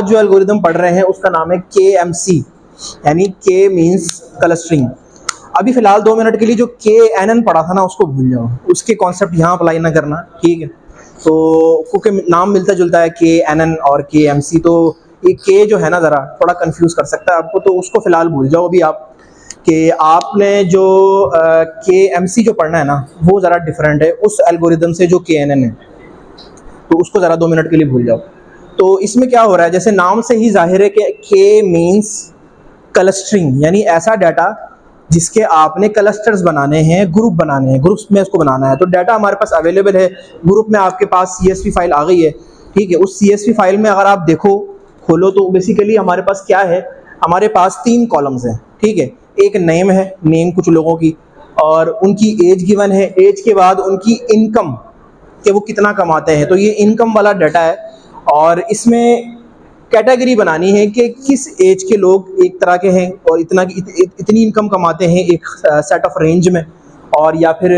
आज जो एल्गोरिदम पढ़ रहे हैं उसका नाम है KMC, यानी K मीन्स क्लस्टरिंग। अभी फिलहाल 2 मिनट के लिए जो KNN पढ़ा था ना उसको भूल जाओ, उसके कॉन्सेप्ट यहाँ अप्लाई ना करना, ठीक है। तो क्योंकि नाम मिलता जुलता है KNN और KMC, तो ये K जो है ना ज़रा थोड़ा कंफ्यूज कर सकता है आपको, तो उसको फिलहाल भूल जाओ अभी आप। कि आपने जो KMC जो पढ़ना है ना वो ज़रा डिफरेंट है उस एल्गोरिदम से जो KNN है, तो उसको ज़रा 2 मिनट के लिए भूल जाओ। तो इसमें क्या हो रहा है, जैसे नाम से ही जाहिर है कि K मीन्स क्लस्टरिंग, यानी ऐसा डाटा जिसके आपने क्लस्टर्स बनाने हैं, ग्रुप बनाने हैं, ग्रुप्स में इसको बनाना है। तो डाटा हमारे पास अवेलेबल है, ग्रुप में आपके पास CSV फाइल आ गई है, ठीक है। उस CSV फाइल में अगर आप देखो, खोलो, तो बेसिकली हमारे पास क्या है, हमारे पास 3 कॉलम्स हैं, ठीक है। एक नेम है, नेम कुछ लोगों की, और उनकी एज गिवन है, एज के बाद उनकी इनकम कि वो कितना कमाते हैं, तो ये इनकम वाला डाटा है। और इसमें कैटेगरी बनानी है कि किस एज के लोग एक तरह के हैं और इतनी इनकम कमाते हैं एक सेट ऑफ रेंज में, और या फिर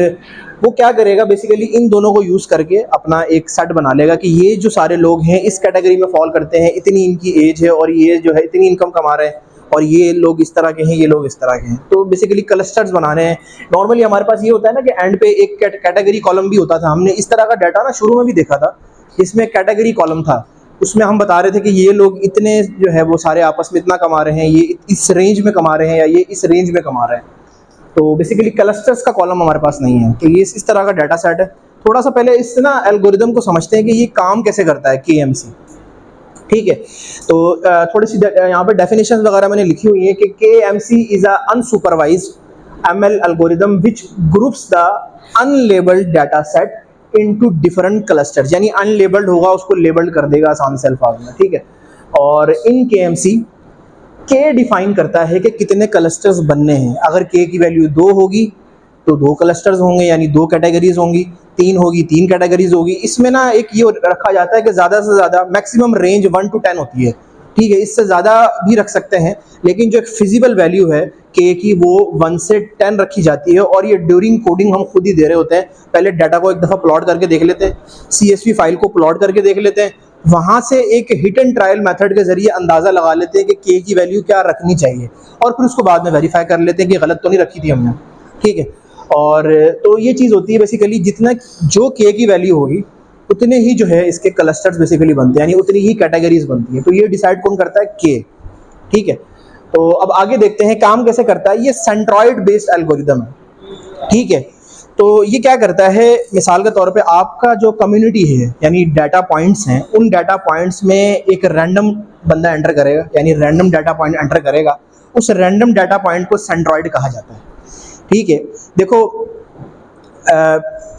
वो क्या करेगा, बेसिकली इन दोनों को यूज़ करके अपना एक सेट बना लेगा कि ये जो सारे लोग हैं इस कैटेगरी में फॉल करते हैं, इतनी इनकी एज है और ये जो है इतनी इनकम कमा रहे हैं, और ये लोग इस तरह के हैं, ये लोग इस तरह के हैं। तो बेसिकली क्लस्टर्स बनाने हैं। नॉर्मली हमारे पास ये होता है ना कि एंड पे एक कैटेगरी कॉलम भी होता था, हमने इस तरह का डाटा ना शुरू में भी देखा था, इसमें कैटेगरी कॉलम था, उसमें हम बता रहे थे कि ये लोग इतने जो है वो सारे आपस में इतना कमा रहे हैं, ये इस रेंज में कमा रहे हैं या ये इस रेंज में कमा रहे हैं। तो बेसिकली क्लस्टर्स का कॉलम हमारे पास नहीं है, तो ये इस तरह का डाटा सेट है। थोड़ा सा पहले इससे ना एल्गोरिदम को समझते हैं कि ये काम कैसे करता है KMC, ठीक है। तो थोड़ी सी यहाँ पे डेफिनेशन वगैरह मैंने लिखी हुई है कि KMC is a unsupervised ML algorithm which groups the unlabelled data set into different clusters, यानी अनलेबल्ड होगा उसको लेबल्ड कर देगा आसान से अल्फाज में, ठीक है। और इन KMC K डिफाइन करता है कि कितने क्लस्टर्स बनने हैं। अगर K की वैल्यू 2 होगी तो 2 क्लस्टर्स होंगे, यानी 2 कैटेगरीज होंगी, 3 होगी 3 कैटेगरीज होगी। इसमें ना एक ये रखा जाता है कि ज़्यादा से ज़्यादा मैक्सिमम रेंज 1 to 10 होती है, ठीक है। इससे ज़्यादा भी रख सकते हैं, लेकिन जो एक फिजिबल वैल्यू है K की वो 1 से 10 रखी जाती है। और ये ड्यूरिंग कोडिंग हम खुद ही दे रहे होते हैं। पहले डाटा को एक दफ़ा प्लॉट करके देख लेते हैं, CSV फाइल को प्लॉट करके देख लेते हैं, वहाँ से एक हिट एंड ट्रायल मेथड के जरिए अंदाज़ा लगा लेते हैं कि K की वैल्यू क्या रखनी चाहिए, और फिर उसको बाद में वेरीफाई कर लेते हैं कि गलत तो नहीं रखी थी हमने, ठीक है। और तो ये चीज़ होती है बेसिकली, जितना जो K की वैल्यू होगी उतने ही जो है इसके क्लस्टर्स बेसिकली बनते हैं, यानी उतनी ही कैटेगरीज बनती है। तो ये डिसाइड कौन करता है, K, ठीक है। तो अब आगे देखते हैं काम कैसे करता है। ये सेंट्रॉइड बेस्ड एल्गोरिदम है, ठीक है। तो ये क्या करता है, मिसाल के तौर पे आपका जो कम्युनिटी है, यानी डाटा पॉइंट्स हैं, उन डाटा पॉइंट्स में एक रैंडम बंदा एंटर करेगा, यानी रैंडम डाटा पॉइंट एंटर करेगा। उस रैंडम डाटा पॉइंट को सेंट्रॉइड कहा जाता है, ठीक है। देखो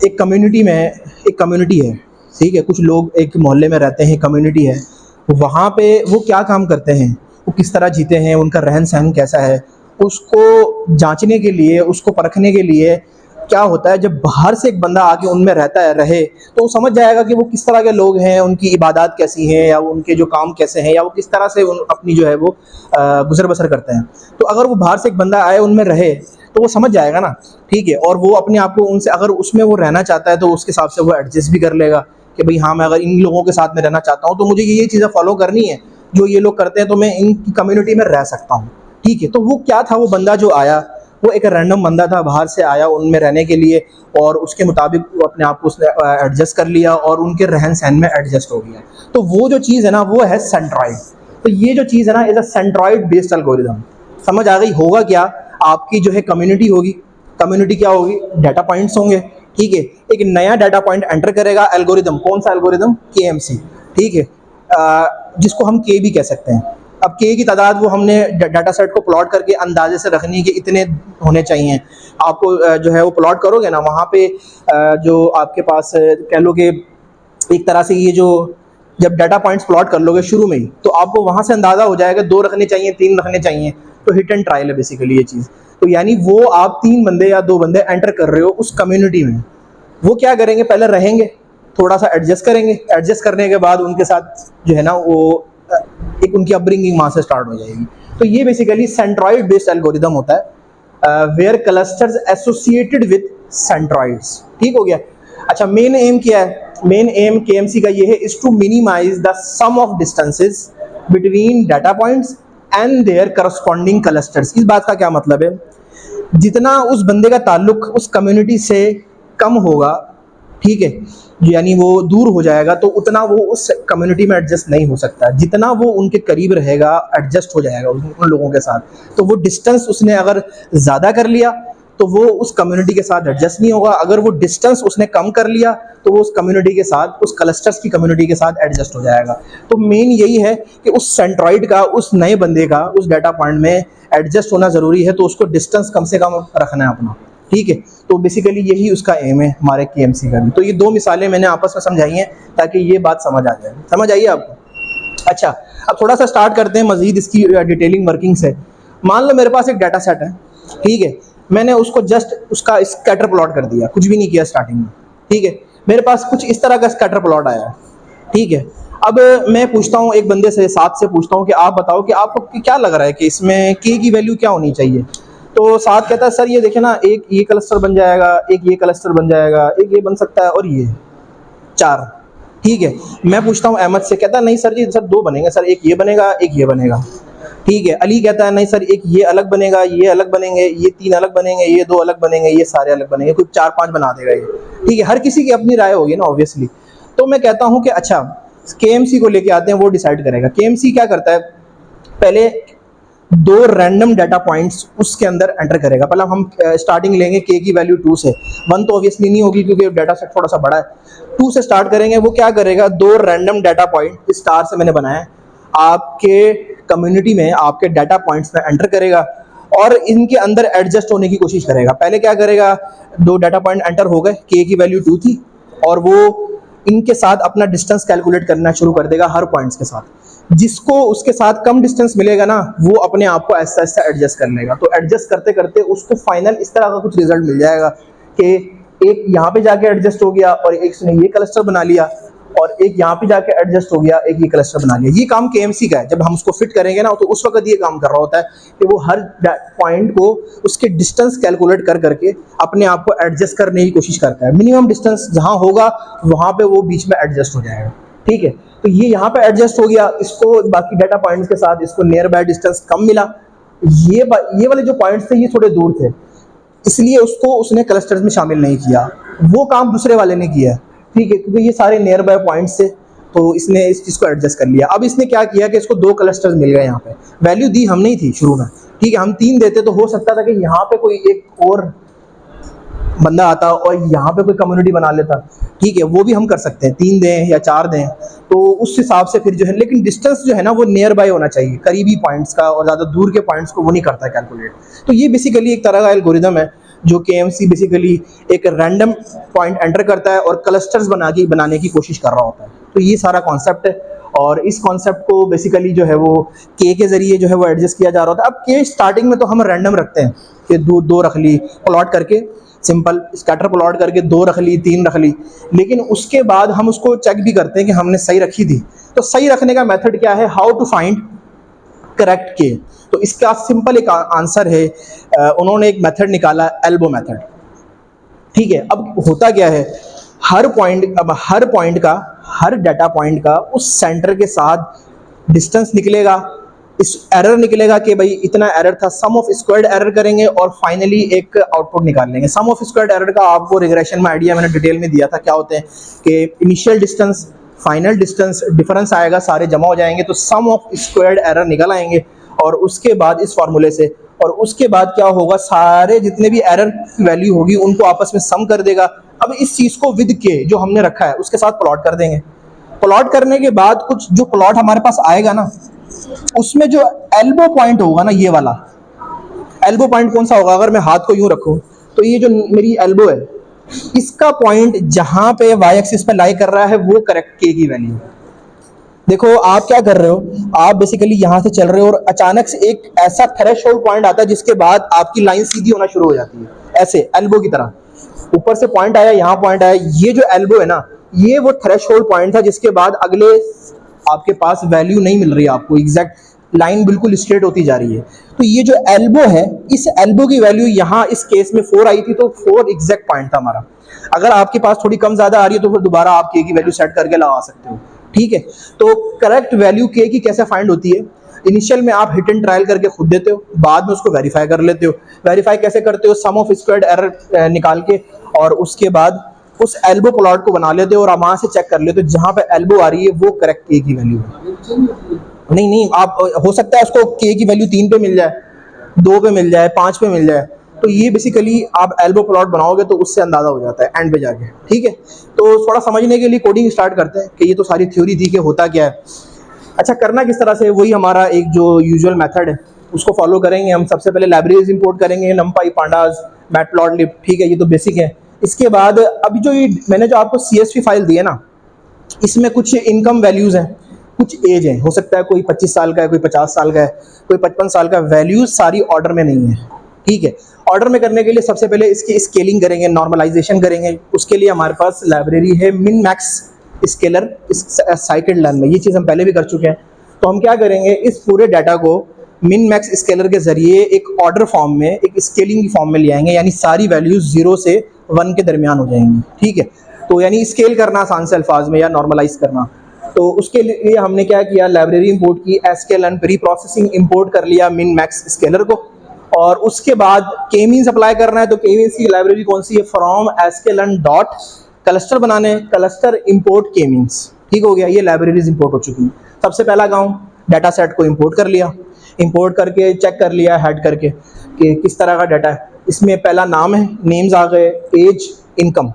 एक कम्युनिटी में एक कम्युनिटी है, ठीक है, कुछ लोग एक मोहल्ले में रहते हैं, कम्युनिटी है, वहाँ पे वो क्या काम करते हैं, वो किस तरह जीते हैं, उनका रहन सहन कैसा है, उसको जांचने के लिए, उसको परखने के लिए क्या होता है, जब बाहर से एक बंदा आके उनमें रहता है रहे, तो वो समझ जाएगा कि वो किस तरह के लोग हैं, उनकी इबादत कैसी हैं, या उनके जो काम कैसे हैं, या वो किस तरह से अपनी जो है वो गुजर बसर करते हैं। तो अगर वो बाहर से एक बंदा आए उनमें रहे तो वो समझ जाएगा ना, ठीक है। और वो अपने आप को उनसे, अगर उसमें वो रहना चाहता है तो उसके हिसाब से वो एडजस्ट भी कर लेगा कि भाई हाँ, मैं अगर इन लोगों के साथ में रहना चाहता हूँ तो मुझे ये चीज़ें फॉलो करनी है जो ये लोग करते हैं, तो मैं इनकी कम्युनिटी में रह सकता हूँ, ठीक है। तो वो क्या था, वो बंदा जो आया वो एक रैंडम बंदा था, बाहर से आया उनमें रहने के लिए, और उसके मुताबिक वो अपने आप को उसने एडजस्ट कर लिया और उनके रहन सहन में एडजस्ट हो गया। तो वो जो चीज़ है ना वो है सेंट्रॉइड। तो ये जो चीज़ है ना is a centroid based algorithm. समझ आ गई। होगा क्या, आपकी जो है कम्युनिटी होगी, कम्युनिटी क्या होगी, डाटा पॉइंट्स होंगे, ठीक है। एक नया डाटा पॉइंट एंटर करेगा एल्गोरिदम, कौन सा एल्गोरिदम, KMC, ठीक है, जिसको हम K भी कह सकते हैं। अब K की तादाद वो हमने डाटा सेट को प्लॉट करके अंदाजे से रखनी है कि इतने होने चाहिए। आपको जो है वो प्लॉट करोगे ना, वहाँ पे जो आपके पास कह लो कि एक तरह से ये जो जब डाटा पॉइंट्स प्लॉट कर लोगे शुरू में ही, तो आपको वहाँ से अंदाज़ा हो जाएगा 2 रखने चाहिए, 3 रखने चाहिए। तो हिट एंड ट्रायल है बेसिकली ये चीज़। तो यानी वो आप 3 बंदे या 2 बंदे एंटर कर रहे हो उस कम्युनिटी में, वो क्या करेंगे, पहले रहेंगे, थोड़ा सा एडजस्ट करेंगे, एडजस्ट करने के बाद उनके साथ जो है ना वो एक उनकी अपब्रिंगिंग वहाँ से स्टार्ट हो जाएगी। तो ये बेसिकली सेंट्रॉइड बेस्ड एल्गोरिदम होता है, where clusters associated with centroids, ठीक हो गया। अच्छा, मेन एम क्या है, मेन एम KMC का ये है, is to minimise the sum of distances between data points and their corresponding clusters. इस बात का क्या मतलब है, जितना उस बंदे का ताल्लुक उस कम्युनिटी से कम होगा, ठीक है, यानी वो दूर हो जाएगा, तो उतना वो उस कम्युनिटी में एडजस्ट नहीं हो सकता। जितना वो उनके करीब रहेगा एडजस्ट हो जाएगा उन लोगों के साथ। तो वो डिस्टेंस उसने अगर ज़्यादा कर लिया तो वो उस कम्युनिटी के साथ एडजस्ट नहीं होगा। अगर वो डिस्टेंस उसने कम कर लिया तो वो उस कम्युनिटी के साथ, उस क्लस्टर्स की कम्युनिटी के साथ एडजस्ट हो जाएगा। तो मेन यही है कि उस सेंट्रॉइड का, उस नए बंदे का उस डाटा पॉइंट में एडजस्ट होना ज़रूरी है, तो उसको डिस्टेंस कम से कम रखना है अपना, ठीक है। तो बेसिकली यही उसका एम है हमारे KMC का भी। तो ये दो मिसालें मैंने आपस में समझाई हैं ताकि ये बात समझ आ जाए। समझ आइए आपको? अच्छा, अब थोड़ा सा स्टार्ट करते हैं मज़ीद इसकी डिटेलिंग वर्किंग से। मान लो मेरे पास एक डाटा सेट है, ठीक है, मैंने उसको जस्ट उसका स्कैटर प्लॉट कर दिया, कुछ भी नहीं किया स्टार्टिंग में, ठीक है। मेरे पास कुछ इस तरह का स्कैटर प्लॉट आया है, ठीक है। अब मैं पूछता हूँ एक बंदे से, साथ से पूछता हूँ कि आप बताओ कि आपको क्या लग रहा है कि इसमें K की वैल्यू क्या होनी चाहिए। तो साथ कहता है सर ये देखे ना, एक ये क्लस्टर बन जाएगा, एक ये क्लस्टर बन जाएगा, एक ये बन सकता है और ये 4, ठीक है। मैं पूछता हूँ अहमद से, कहता है नहीं सर जी, सर 2 बनेंगे सर, एक ये बनेगा एक ये बनेगा, ठीक है। अली कहता है नहीं सर, एक ये अलग बनेगा, ये अलग बनेंगे, ये 3 अलग बनेंगे, ये 2 अलग बनेंगे, ये सारे अलग बनेंगे, कोई 4-5 बना देगा ये, ठीक है। हर किसी की अपनी राय होगी ना ऑब्वियसली। तो मैं कहता हूँ कि अच्छा KMC को लेके आते हैं, वो डिसाइड करेगा। KMC क्या करता है, पहले 2 रैंडम डाटा पॉइंट्स उसके अंदर एंटर करेगा। पहले हम स्टार्टिंग लेंगे K की वैल्यू 2 से, 1 तो ऑब्वियसली नहीं होगी क्योंकि डाटा सेट थोड़ा सा बड़ा है। 2 से स्टार्ट करेंगे। वो क्या करेगा, 2 रैंडम डाटा पॉइंट स्टार से मैंने बनाया है, आपके कम्युनिटी में, आपके डाटा पॉइंट्स में एंटर करेगा और इनके अंदर एडजस्ट होने की कोशिश करेगा। पहले क्या करेगा, 2 डाटा पॉइंट एंटर हो गए, K की वैल्यू 2 थी, और वो इनके साथ अपना डिस्टेंस कैलकुलेट करना शुरू कर देगा हर पॉइंट्स के साथ। जिसको उसके साथ कम डिस्टेंस मिलेगा ना, वो अपने आप को ऐसा ऐसा एडजस्ट कर लेगा। तो एडजस्ट करते करते उसको फाइनल इस तरह का कुछ रिजल्ट मिल जाएगा कि एक यहाँ पे जाके एडजस्ट हो गया और एक उसने ये क्लस्टर बना लिया, और एक यहाँ पे जाके एडजस्ट हो गया, एक ये क्लस्टर बना लिया। ये काम KMC का है। जब हम उसको फिट करेंगे ना, तो उस वक्त ये काम कर रहा होता है कि वो हर पॉइंट को उसके डिस्टेंस कैलकुलेट कर करके अपने आप को एडजस्ट करने की कोशिश करता है। मिनिमम डिस्टेंस जहाँ होगा वहाँ पे वो बीच में एडजस्ट हो जाएगा, ठीक है। तो ये यहाँ पे एडजस्ट हो गया, इसको बाकी डाटा पॉइंट्स के साथ इसको नियर बाय डिस्टेंस कम मिला। ये वाले जो पॉइंट्स थे ये थोड़े दूर थे, इसलिए उसको उसने क्लस्टर्स में शामिल नहीं किया। वो काम दूसरे वाले ने किया, ठीक है, क्योंकि ये सारे नियर बाय पॉइंट्स थे, तो इसने इस चीज़ को एडजस्ट कर लिया। अब इसने क्या किया कि इसको 2 क्लस्टर्स मिल गए। यहाँ पे वैल्यू दी हम नहीं थी शुरू में, ठीक है, हम 3 देते तो हो सकता था कि यहाँ पे कोई एक और बंदा आता और यहाँ पे कोई कम्युनिटी बना लेता, ठीक है, वो भी हम कर सकते हैं, 3 दें या 4 दें, तो उस हिसाब से फिर जो है। लेकिन डिस्टेंस जो है ना वो नियर बाय होना चाहिए, करीबी पॉइंट्स का, और ज़्यादा दूर के पॉइंट्स को वो नहीं करता है कैलकुलेट। तो ये बेसिकली एक तरह का एल्गोरिदम है जो KMC बेसिकली एक रैंडम पॉइंट एंटर करता है और क्लस्टर्स बनाने की कोशिश कर रहा होता है। तो ये सारा कॉन्सेप्ट है, और इस कॉन्सेप्ट को बेसिकली जो है वो K के ज़रिए जो है वो एडजस्ट किया जा रहा होता है। अब K स्टार्टिंग में तो हम रैंडम रखते हैं कि 2 रख ली, प्लॉट करके सिंपल स्कैटर प्लॉट करके 2 रख ली, 3 रख ली, लेकिन उसके बाद हम उसको चेक भी करते हैं कि हमने सही रखी थी। तो सही रखने का मेथड क्या है, how to find correct K। तो इसका सिंपल एक आंसर है, उन्होंने एक मेथड निकाला, एल्बो मेथड, ठीक है। अब होता क्या है, हर पॉइंट का, हर डाटा पॉइंट का उस सेंटर के साथ डिस्टेंस निकलेगा, इस एरर निकलेगा कि भाई इतना एरर था, सम ऑफ स्क्वायर्ड एरर करेंगे और फाइनली एक आउटपुट निकाल लेंगे। सम ऑफ स्क्वायर्ड एरर का आपको रिग्रेशन में आइडिया मैंने डिटेल में दिया था, क्या होते हैं कि initial distance, final distance, difference आएगा, सारे जमा हो जाएंगे तो सम ऑफ स्क्वायर्ड एरर निकल आएंगे, और उसके बाद इस फार्मूले से, और उसके बाद क्या होगा, सारे जितने भी एरर की वैल्यू होगी उनको आपस में सम कर देगा। अब इस चीज़ को विद K जो हमने रखा है उसके साथ प्लॉट कर देंगे। प्लॉट करने के बाद कुछ जो प्लॉट हमारे पास आएगा ना, उसमें जो एल्बो पॉइंट होगा ना, ये वाला एल्बो पॉइंट कौन सा होगा, अगर मैं हाथ को यूं रखूं तो ये जो मेरी एल्बो है, इसका पॉइंट जहां पे y एक्सिस पे लाई कर रहा है वो करेक्ट K की वैल्यू। देखो आप क्या कर रहे हो, आप बेसिकली यहां से चल रहे हो और अचानक से एक ऐसा थ्रेशोल्ड पॉइंट आता है जिसके बाद आपकी लाइन सीधी होना शुरू हो जाती है, ऐसे एल्बो की तरह। ऊपर से पॉइंट आया, यहाँ पॉइंट आया, ये जो एल्बो है ना, ये वो थ्रेशोल्ड पॉइंट था जिसके बाद अगले आपके पास वैल्यू नहीं मिल रही है आपको, एग्जैक्ट लाइन बिल्कुल स्ट्रेट होती जा रही है। तो ये जो एल्बो है, इस एल्बो की वैल्यू यहाँ इस केस में 4 आई थी, तो 4 एग्जैक्ट पॉइंट था हमारा। अगर आपके पास थोड़ी कम ज्यादा आ रही है तो फिर दोबारा आप K की वैल्यू सेट करके लगा सकते हो, ठीक है। तो करेक्ट वैल्यू के की कैसे फाइंड होती है? इनिशियल में आप हिट एंड ट्रायल करके खुद देते हो, बाद में उसको वेरीफाई कर लेते हो। वेरीफाई कैसे करते हो? सम ऑफ स्क्वायर्ड एरर निकाल के, और उसके बाद उस एल्बो प्लॉट को बना लेते हो और वहां से चेक कर लेते हो जहां पे एल्बो आ रही है वो करेक्ट के की वैल्यू है। नहीं नहीं, आप हो सकता है उसको के की वैल्यू 3 पे मिल जाए, 2 पे मिल जाए, 5 पे मिल जाए। तो ये बेसिकली आप एल्बो प्लॉट बनाओगे तो उससे अंदाजा हो जाता है एंड पे जाके, ठीक है। तो थोड़ा समझने के लिए कोडिंग स्टार्ट करते हैं कि ये तो सारी थ्योरी थी कि होता क्या है। अच्छा, करना किस तरह से? वही हमारा एक जो यूजुअल मेथड है उसको फॉलो करेंगे हम। सबसे पहले लाइब्रेरीज इंपोर्ट करेंगे, नमपाई, पांडास, मैटप्लॉटलिब, ठीक है, ये तो बेसिक है। इसके बाद अभी जो ये मैंने जो आपको CSV फाइल दी है ना, इसमें कुछ इनकम वैल्यूज हैं, कुछ एज है, हो सकता है कोई 25 साल का है, कोई 50 साल का है, कोई 55 साल का। वैल्यूज सारी ऑर्डर में नहीं है, ठीक है। ऑर्डर में करने के लिए सबसे पहले इसकी स्केलिंग करेंगे, नॉर्मलाइजेशन करेंगे। उसके लिए हमारे पास लाइब्रेरी है min max scalar cycle learn में, ये चीज़ हम पहले भी कर चुके हैं। तो हम क्या करेंगे, इस पूरे डाटा को मिन मैक्स स्केलर के जरिए एक ऑर्डर फॉर्म में, एक स्केलिंग फॉर्म में ले आएंगे, यानी सारी वैल्यूज 0 से 1 के दरमियान हो जाएंगी, ठीक है। तो यानी स्केल करना आसान से अल्फाज में, या नॉर्मलाइज करना। तो उसके लिए हमने क्या किया, लाइब्रेरी इंपोर्ट की, sklearn प्री प्रोसेसिंग इंपोर्ट कर लिया मिन मैक्स स्केलर को, और उसके बाद के मीन्स अप्लाई करना है। तो के मीन्स की लाइब्रेरी कौन सी है? फ्रॉम sklearn डॉट क्लस्टर बनाने, क्लस्टर इंपोर्ट के मीन्स, ठीक हो गया। ये लाइब्रेरीज इंपोर्ट हो चुकी हैं। सबसे पहला काम, डाटा सेट को इंपोर्ट कर लिया, इंपोर्ट करके चेक कर लिया हेड करके कि किस तरह का डाटा है। इसमें पहला नाम है, नेम्स आ गए, एज, इनकम।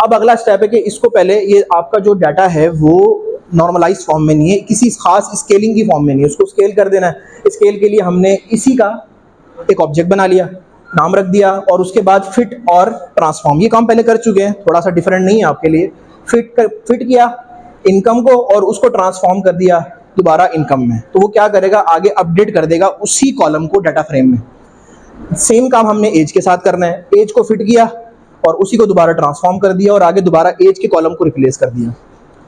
अब अगला स्टेप है कि इसको पहले, ये आपका जो डाटा है वो नॉर्मलाइज फॉर्म में नहीं है, किसी खास स्केलिंग की फॉर्म में नहीं है, उसको स्केल कर देना है। स्केल के लिए हमने इसी का एक ऑब्जेक्ट बना लिया, नाम रख दिया, और उसके बाद फिट और ट्रांसफॉर्म, ये काम पहले कर चुके हैं, थोड़ा सा डिफरेंट नहीं है आपके लिए। फिट किया इनकम को और उसको ट्रांसफॉर्म कर दिया दोबारा इनकम में। तो वो क्या करेगा, आगे अपडेट कर देगा उसी कॉलम को डाटा फ्रेम में। सेम काम हमने एज के साथ करना है। एज को फिट किया और उसी को दोबारा ट्रांसफॉर्म कर दिया और आगे दोबारा एज के कॉलम को रिप्लेस कर दिया,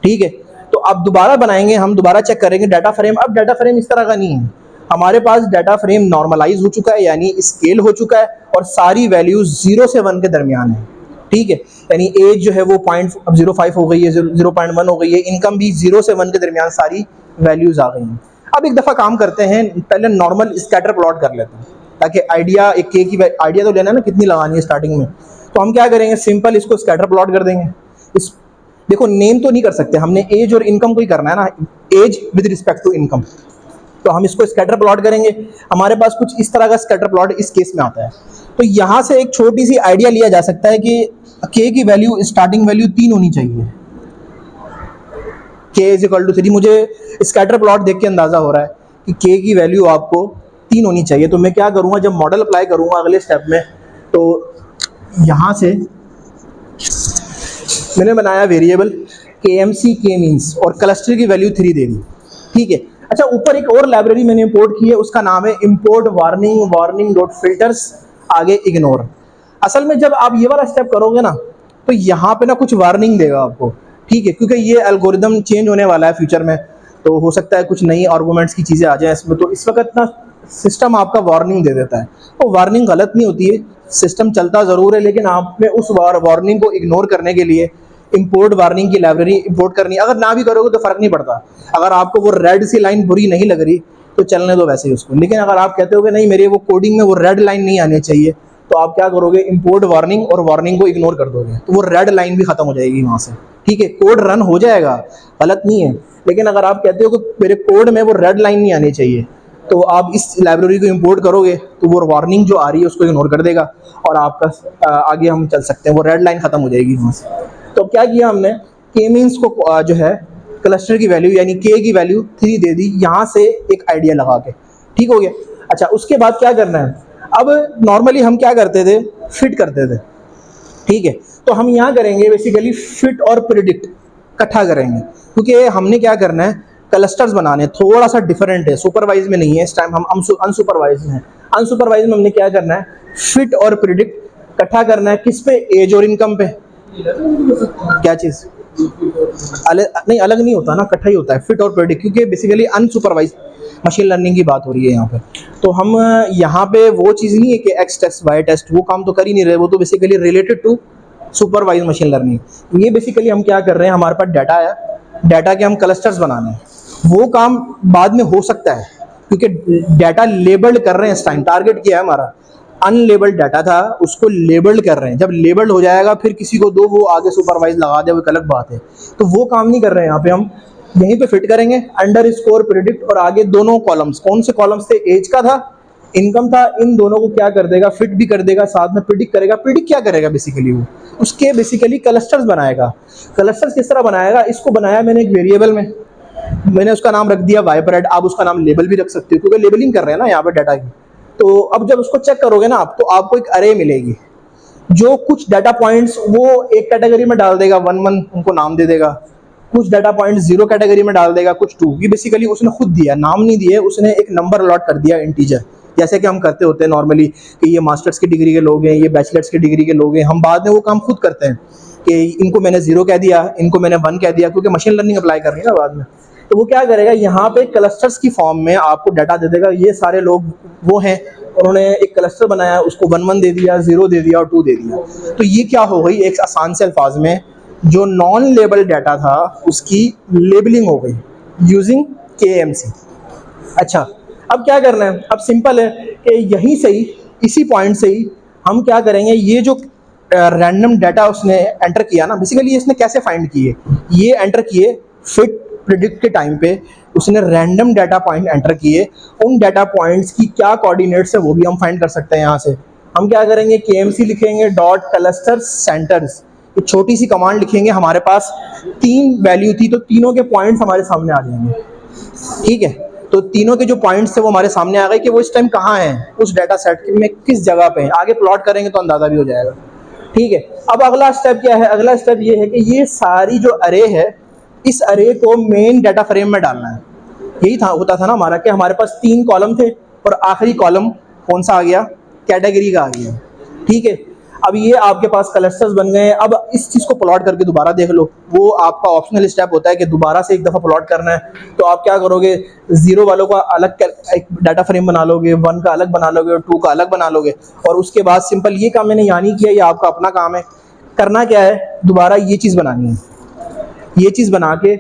ठीक है। तो अब दोबारा बनाएंगे हम, दोबारा चेक करेंगे डाटा फ्रेम। अब डाटा फ्रेम इस तरह का नहीं है, हमारे पास डाटा फ्रेम नॉर्मलाइज हो चुका है, यानी स्केल हो चुका है, और सारी वैल्यूज 0 से 1 के दरमियान है, ठीक है। यानी एज जो है वो 0.05 हो गई है, 0.1 हो गई है, इनकम भी 0 से 1 के दरमियान सारी वैल्यूज आ गई हैं। अब एक दफ़ा काम करते हैं, पहले नॉर्मल स्कैटर प्लॉट कर लेते हैं ताकि आइडिया, एक के की आइडिया तो लेना है ना कितनी लगानी है स्टार्टिंग में। तो हम क्या करेंगे, सिंपल इसको स्कैटर प्लॉट कर देंगे। इस देखो, नेम तो नहीं कर सकते, हमने एज और इनकम को ही करना है ना, as with respect to income. तो हम इसको स्कैटर प्लॉट करेंगे। हमारे पास कुछ इस तरह का स्कैटर प्लॉट इस केस में आता है। तो यहाँ से एक छोटी सी आइडिया लिया जा सकता है कि के की वैल्यू, स्टार्टिंग वैल्यू 3 होनी चाहिए। के इज इक्वल टू 3, मुझे स्कैटर प्लॉट देख के अंदाजा हो रहा है कि के की वैल्यू आपको 3 होनी चाहिए। तो मैं क्या करूँगा, जब मॉडल अप्लाई करूँगा अगले स्टेप में, तो यहाँ से मैंने बनाया वेरिएबल KMC, के मीन्स, और क्लस्टर की वैल्यू 3 दे दी, ठीक है। अच्छा, ऊपर एक और लाइब्रेरी मैंने इंपोर्ट की है, उसका नाम है इंपोर्ट वार्निंग डॉट फिल्टर्स, आगे इग्नोर। असल में जब आप ये वाला स्टेप करोगे ना, तो यहाँ पे ना कुछ वार्निंग देगा आपको, ठीक है, क्योंकि ये एल्गोरिदम चेंज होने वाला है फ्यूचर में, तो हो सकता है कुछ नई आर्गूमेंट्स की चीज़ें आ जाए इसमें। तो इस वक्त ना सिस्टम आपका वार्निंग दे देता है। तो वार्निंग गलत नहीं होती है, सिस्टम चलता ज़रूर है, लेकिन आपने उस वार्निंग को इग्नोर करने के लिए इंपोर्ट वार्निंग की लाइब्रेरी इंपोर्ट करनी है। अगर ना भी करोगे तो फ़र्क नहीं पड़ता, अगर आपको वो रेड सी लाइन बुरी नहीं लग रही तो चलने दो वैसे ही उसको। लेकिन अगर आप कहते हो कि नहीं, मेरे वो कोडिंग में वो रेड लाइन नहीं आनी चाहिए, तो आप क्या करोगे, इंपोर्ट वार्निंग और वार्निंग को इग्नोर कर दोगे, तो वो रेड लाइन भी खत्म हो जाएगी वहाँ से, ठीक है। कोड रन हो जाएगा, गलत नहीं है, लेकिन अगर आप कहते हो कि मेरे कोड में वो रेड लाइन नहीं आनी चाहिए, तो आप इस लाइब्रेरी को इंपोर्ट करोगे तो वो वार्निंग जो आ रही है उसको इग्नोर कर देगा और आपका आगे हम चल सकते हैं, वो रेड लाइन खत्म हो जाएगी वहाँ से। तो क्या किया हमने, के मीन्स को जो है क्लस्टर की वैल्यू यानी के की वैल्यू 3 दे दी, यहाँ से एक आइडिया लगा के, ठीक हो गया। अच्छा, उसके बाद क्या करना है, अब नॉर्मली हम क्या करते थे, फिट करते थे, ठीक है। तो हम यहाँ करेंगे बेसिकली फिट और प्रिडिक्ट इकट्ठा करेंगे, क्योंकि हमने क्या करना है, क्लस्टर्स बनाने, थोड़ा सा डिफरेंट है, सुपरवाइज में नहीं है इस टाइम, हम अनसुपरवाइज में है। अनसुपरवाइज में हमने क्या करना है, फिट और प्रिडिक्ट इकट्ठा करना है, किस पे, एज और इनकम पे। क्या चीज़ नहीं, अलग नहीं होता ना, इकट्ठा ही होता है फिट और प्रिडिक्ट, क्योंकि बेसिकली अनसुपरवाइज मशीन लर्निंग की बात हो रही है यहाँ पे। तो हम यहाँ पे वो चीज़ नहीं है कि एक्स टेस्ट वाई टेस्ट, वो काम तो कर ही नहीं रहे, वो तो basically related to supervise machine learning. ये बेसिकली हम क्या कर रहे हैं, हमारे पास डाटा है, डाटा के हम क्लस्टर्स बनाने हैं, वो काम बाद में हो सकता है क्योंकि डाटा लेबल्ड कर रहे हैं इस टाइम। टारगेट क्या है हमारा, अनलेबल्ड डाटा था उसको लेबल्ड कर रहे हैं, जब लेबल्ड हो जाएगा फिर किसी को दो वो आगे सुपरवाइज लगा दे, वो एक अलग बात है। तो वो काम नहीं कर रहे हैं यहाँ पे, हम यहीं पे फिट करेंगे अंडर स्कोर प्रिडिक्ट, और आगे दोनों कॉलम्स, कौन से कॉलम्स थे, एज का था, इनकम था, इन दोनों को क्या कर देगा, फिट भी कर देगा, साथ में प्रिडिक्ट करेगा। प्रिडिक्ट क्या करेगा बेसिकली, वो उसके बेसिकली क्लस्टर्स बनाएगा। क्लस्टर्स किस तरह बनाएगा, इसको बनाया मैंने एक वेरिएबल में, मैंने उसका नाम रख दिया वाइपरेड। आप उसका नाम लेबल भी रख सकते हो क्योंकि लेबलिंग कर रहे हैं ना यहाँ पे डाटा की। तो अब जब उसको चेक करोगे ना आप, तो आपको एक अरे मिलेगी जो कुछ डाटा पॉइंट्स वो एक कैटेगरी में डाल देगा, 1 1 उनको नाम दे देगा, कुछ डाटा पॉइंट 0 कैटेगरी में डाल देगा, कुछ 2। ये बेसिकली उसने खुद दिया, नाम नहीं दिए, उसने एक नंबर अलॉट कर दिया इंटीजर, जैसे कि हम करते होते हैं नॉर्मली कि ये मास्टर्स की डिग्री के लोग हैं, ये बैचलर्स की डिग्री के लोग हैं। हम बाद में वो काम खुद करते हैं कि इनको मैंने 0 कह दिया, इनको मैंने 1 कह दिया, क्योंकि मशीन लर्निंग अप्लाई कर रही है ना बाद में। तो वो क्या करेगा, यहाँ पे क्लस्टर्स की फॉर्म में आपको डाटा दे देगा। ये सारे लोग वो हैं, उन्होंने एक क्लस्टर बनाया, उसको 1 1 दे दिया, 0 दे दिया और 2 दे दिया। तो ये क्या हो गई, एक आसान से अल्फाज में जो नॉन लेबल डाटा था उसकी लेबलिंग हो गई यूजिंग KMC। अच्छा, अब क्या करना है, अब सिंपल है कि यहीं से ही, इसी पॉइंट से ही हम क्या करेंगे, ये जो रैंडम डाटा उसने एंटर किया ना, बेसिकली इसने कैसे फाइंड किए, ये एंटर किए फिट प्रिडिक्ट के टाइम पे उसने रैंडम डाटा पॉइंट एंटर किए, उन डाटा पॉइंट्स की क्या कोऑर्डिनेट्स है वो भी हम फाइंड कर सकते हैं। यहाँ से हम क्या करेंगे, KMC लिखेंगे डॉट क्लस्टर सेंटर्स, एक छोटी सी कमांड लिखेंगे। हमारे पास 3 वैल्यू थी तो तीनों के पॉइंट्स हमारे सामने आ जाएंगे, ठीक है। तो तीनों के जो पॉइंट्स थे वो हमारे सामने आ गए कि वो इस टाइम कहाँ हैं, उस डाटा सेट में किस जगह पे हैं। आगे प्लॉट करेंगे तो अंदाजा भी हो जाएगा, ठीक है। अब अगला स्टेप क्या है, अगला स्टेप ये है कि ये सारी जो अरे है, इस अरे को मेन डाटा फ्रेम में डालना है। यही था, होता था ना हमारा कि हमारे पास 3 कॉलम थे और आखिरी कॉलम कौन सा आ गया, कैटेगरी का आ गया, ठीक है। अब ये आपके पास क्लस्टर्स बन गए। अब इस चीज़ को प्लॉट करके दोबारा देख लो, वो आपका ऑप्शनल स्टेप होता है कि दोबारा से एक दफ़ा प्लॉट करना है। तो आप क्या करोगे, 0 वालों का अलग एक डाटा फ्रेम बना लोगे, 1 का अलग बना लोगे और 2 का अलग बना लोगे, और उसके बाद सिंपल ये काम मैंने यहाँ नहीं किया, ये आपका अपना काम है। करना क्या है, दोबारा ये चीज़ बनानी है, ये चीज़ बना के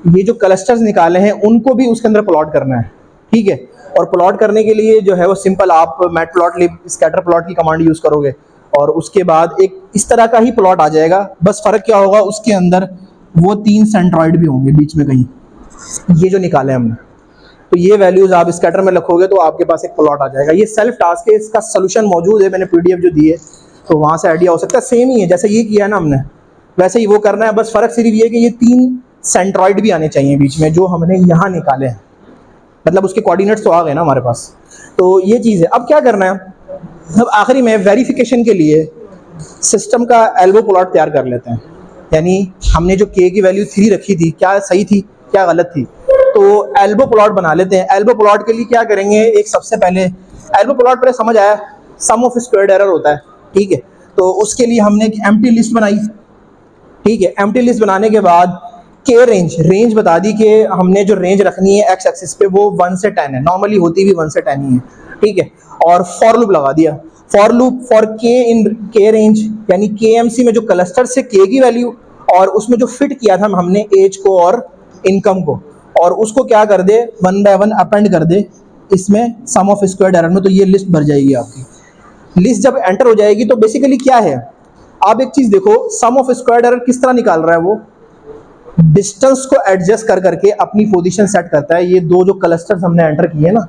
ये जो क्लस्टर्स निकाले हैं उनको भी उसके अंदर प्लॉट करना है, ठीक है। और प्लॉट करने के लिए जो है वो सिंपल आप मैटप्लॉटलिब स्कैटर प्लॉट की कमांड यूज़ करोगे और उसके बाद एक इस तरह का ही प्लॉट आ जाएगा। बस फ़र्क क्या होगा, उसके अंदर वो 3 सेंट्रॉइड भी होंगे बीच में कहीं, ये जो निकाले हमने। तो ये वैल्यूज़ आप स्कैटर में लिखोगे तो आपके पास एक प्लॉट आ जाएगा। ये सेल्फ टास्क है, इसका सोल्यूशन मौजूद है, मैंने PDF जो दी है तो वहाँ से आइडिया हो सकता है। सेम ही है जैसे ये किया है ना हमने, वैसे ही वो करना है। बस फ़र्क सिर्फ ये है कि ये 3 सेंट्रॉइड भी आने चाहिए बीच में, जो हमने यहाँ निकाले हैं, मतलब उसके कोऑर्डिनेट्स तो आ गए ना हमारे पास। तो ये चीज़ है। अब क्या करना है, अब आखिरी में वेरिफिकेशन के लिए सिस्टम का एल्बो प्लॉट तैयार कर लेते हैं। यानी हमने जो K की वैल्यू 3 रखी थी, क्या सही थी क्या गलत थी, तो एल्बो प्लॉट बना लेते हैं। एल्बो प्लॉट के लिए क्या करेंगे, एक सबसे पहले एल्बो प्लॉट पर समझ आया, सम ऑफ स्क्वायर्ड एरर होता है, ठीक है। तो उसके लिए हमने एक एम्प्टी लिस्ट बनाई, ठीक है। एम्प्टी लिस्ट बनाने के बाद K रेंज बता दी कि हमने जो रेंज रखनी है एक्स एक्सिस पे वो 1 से 10 है, नॉर्मली होती भी 1 से 10 ही है, ठीक है। और फॉर लूप लगा दिया, for loop for K in K range, यानी KMC में जो क्लस्टर से K की वैल्यू और उसमें जो फिट किया था हमने एज को और इनकम को, और उसको क्या कर दे 1 बाय 1 अपेंड कर दे इसमें सम ऑफ स्क्वायर्ड एरर में। तो ये लिस्ट भर जाएगी आपकी। लिस्ट जब एंटर हो जाएगी तो बेसिकली क्या है, आप एक चीज़ देखो, सम ऑफ स्क्वायर्ड एरर किस तरह निकाल रहा है, वो डिस्टेंस को एडजस्ट कर करके अपनी पोजीशन सेट करता है। ये 2 जो क्लस्टर्स हमने एंटर किए ना,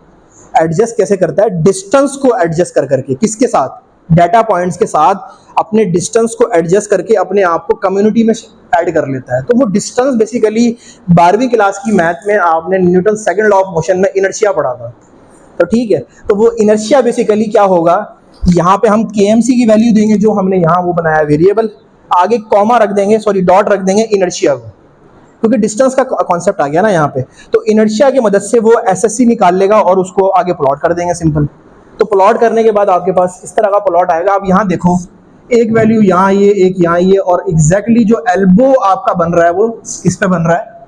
एडजस्ट कैसे करता है, डिस्टेंस को एडजस्ट कर करके, किसके साथ, डाटा पॉइंट्स के साथ अपने डिस्टेंस को एडजस्ट करके अपने आप को कम्युनिटी में ऐड कर लेता है। तो वो डिस्टेंस बेसिकली 12वीं क्लास की मैथ में आपने Newton second law of motion में इनर्शिया पढ़ा था, तो ठीक है। तो वो इनर्शिया बेसिकली क्या होगा, यहाँ पे हम KMC की वैल्यू देंगे जो हमने यहाँ वो बनाया वेरिएबल, आगे कॉमा रख देंगे, सॉरी डॉट रख देंगे इनर्शिया को, क्योंकि डिस्टेंस का कॉन्सेप्ट आ गया ना यहाँ पे। तो इनर्शिया की मदद से वो SSC निकाल लेगा और उसको आगे प्लॉट कर देंगे सिंपल। तो प्लॉट करने के बाद आपके पास इस तरह का प्लॉट आएगा। आप यहाँ देखो, एक वैल्यू यहाँ ये, एक यहाँ ये, और एग्जैक्टली जो एल्बो आपका बन रहा है वो किस पे बन रहा है,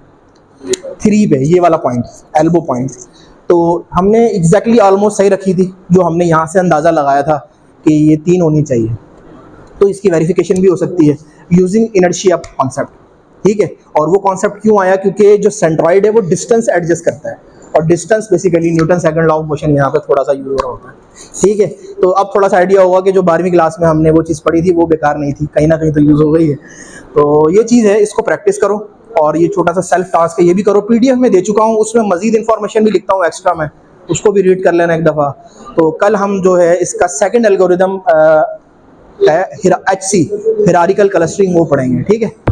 3 पे, ये वाला पॉइंट एल्बो पॉइंट। तो हमने एग्जैक्टली ऑलमोस्ट सही रखी थी, जो हमने यहाँ से अंदाज़ा लगाया था कि ये 3 होनी चाहिए। तो इसकी वेरिफिकेशन भी हो सकती है यूजिंग इनर्शिया कॉन्सेप्ट। ठीक है। और वो कॉन्सेप्ट क्यों आया, क्योंकि जो सेंट्रॉइड है वो डिस्टेंस एडजस्ट करता है, और distance basically Newton second law of motion यहाँ पे थोड़ा सा यूज हो रहा होता है, ठीक है। तो अब थोड़ा सा आइडिया होगा कि जो 12वीं क्लास में हमने वो चीज़ पढ़ी थी वो बेकार नहीं थी, कहीं ना कहीं तो यूज़ हो गई है। तो ये चीज़ है, इसको प्रैक्टिस करो, और ये छोटा सा सेल्फ टास्क है, ये भी करो। पीडीएफ में दे चुका हूँ, उसमें मजीद इन्फॉर्मेशन भी लिखता हूँ एक्स्ट्रा में, उसको भी रीड कर लेना एक दफ़ा। तो कल हम जो है इसका सेकंड एल्गोरिदम है HC, हिरारिकल क्लस्टरिंग, वो पढ़ेंगे, ठीक है।